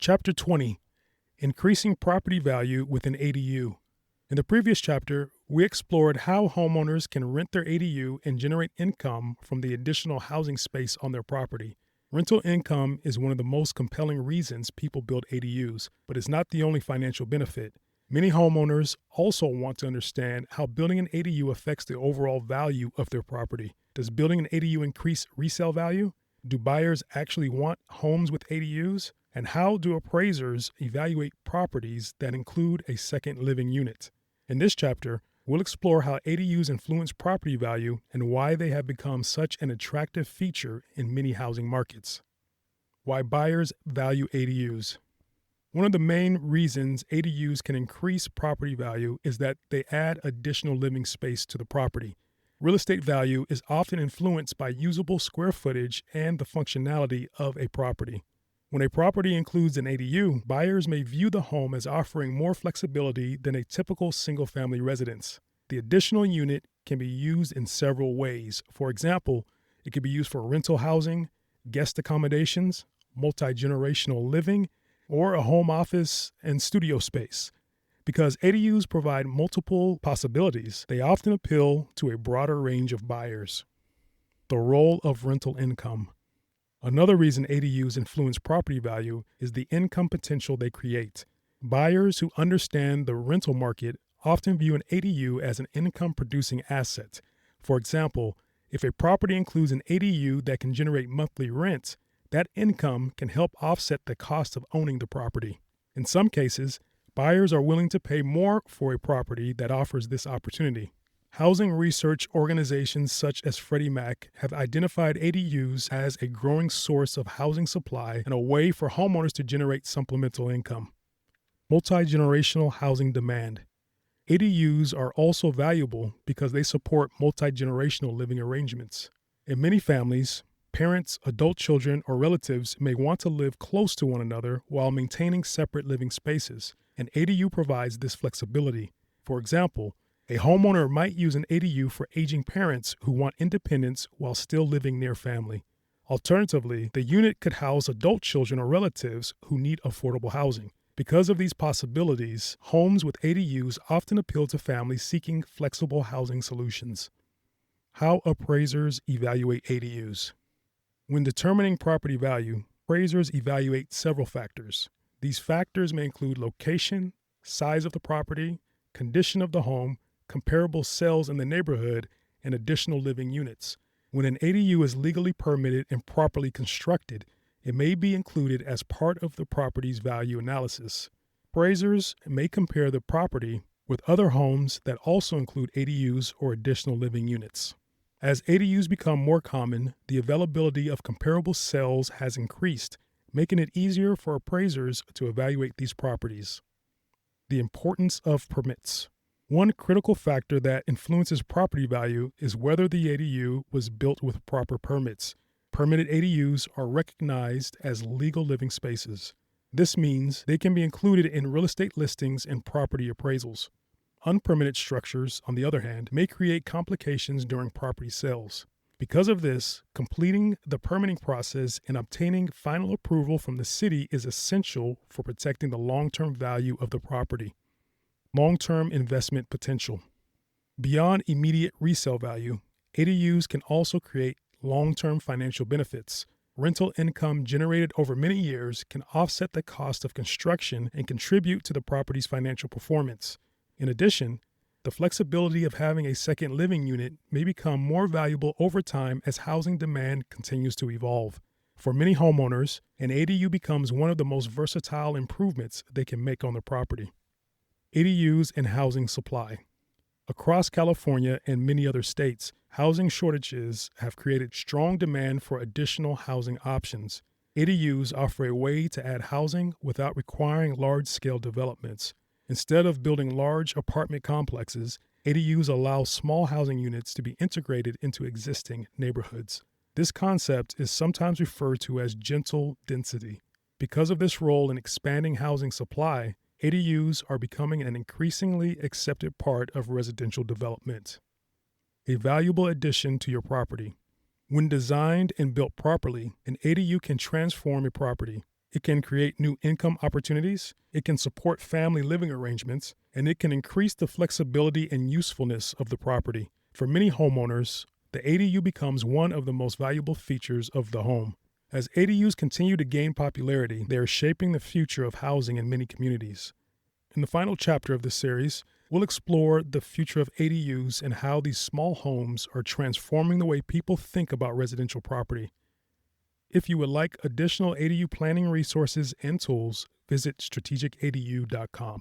Chapter 20: Increasing Property Value with an ADU. In the previous chapter, we explored how homeowners can rent their ADU and generate income from the additional housing space on their property. Rental income is one of the most compelling reasons people build ADUs, but it's not the only financial benefit. Many homeowners also want to understand how building an ADU affects the overall value of their property. Does building an ADU increase resale value? Do buyers actually want homes with ADUs? And how do appraisers evaluate properties that include a second living unit? In this chapter, we'll explore how ADUs influence property value and why they have become such an attractive feature in many housing markets. Why buyers value ADUs. One of the main reasons ADUs can increase property value is that they add additional living space to the property. Real estate value is often influenced by usable square footage and the functionality of a property. When a property includes an ADU, buyers may view the home as offering more flexibility than a typical single-family residence. The additional unit can be used in several ways. For example, it can be used for rental housing, guest accommodations, multi-generational living, or a home office and studio space. Because ADUs provide multiple possibilities, they often appeal to a broader range of buyers. The role of rental income. Another reason ADUs influence property value is the income potential they create. Buyers who understand the rental market often view an ADU as an income-producing asset. For example, if a property includes an ADU that can generate monthly rent, that income can help offset the cost of owning the property. In some cases, buyers are willing to pay more for a property that offers this opportunity. Housing research organizations such as Freddie Mac have identified ADUs as a growing source of housing supply and a way for homeowners to generate supplemental income. Multi-generational housing demand. ADUs are also valuable because they support multi-generational living arrangements. In many families, parents, adult children, or relatives may want to live close to one another while maintaining separate living spaces, and ADU provides this flexibility. For example, a homeowner might use an ADU for aging parents who want independence while still living near family. Alternatively, the unit could house adult children or relatives who need affordable housing. Because of these possibilities, homes with ADUs often appeal to families seeking flexible housing solutions. How appraisers evaluate ADUs. When determining property value, appraisers evaluate several factors. These factors may include location, size of the property, condition of the home, comparable sales in the neighborhood, and additional living units. When an ADU is legally permitted and properly constructed, it may be included as part of the property's value analysis. Appraisers may compare the property with other homes that also include ADUs or additional living units. As ADUs become more common, the availability of comparable sales has increased, making it easier for appraisers to evaluate these properties. The importance of permits. One critical factor that influences property value is whether the ADU was built with proper permits. Permitted ADUs are recognized as legal living spaces. This means they can be included in real estate listings and property appraisals. Unpermitted structures, on the other hand, may create complications during property sales. Because of this, completing the permitting process and obtaining final approval from the city is essential for protecting the long-term value of the property. Long-term investment potential. Beyond immediate resale value, ADUs can also create long-term financial benefits. Rental income generated over many years can offset the cost of construction and contribute to the property's financial performance. In addition, the flexibility of having a second living unit may become more valuable over time as housing demand continues to evolve. For many homeowners, an ADU becomes one of the most versatile improvements they can make on the property. ADUs and housing supply. Across California and many other states, housing shortages have created strong demand for additional housing options. ADUs offer a way to add housing without requiring large-scale developments. Instead of building large apartment complexes, ADUs allow small housing units to be integrated into existing neighborhoods. This concept is sometimes referred to as gentle density. Because of this role in expanding housing supply, ADUs are becoming an increasingly accepted part of residential development. A valuable addition to your property. When designed and built properly, an ADU can transform a property. It can create new income opportunities, it can support family living arrangements, and it can increase the flexibility and usefulness of the property. For many homeowners, the ADU becomes one of the most valuable features of the home. As ADUs continue to gain popularity, they are shaping the future of housing in many communities. In the final chapter of this series, we'll explore the future of ADUs and how these small homes are transforming the way people think about residential property. If you would like additional ADU planning resources and tools, visit strategicadu.com.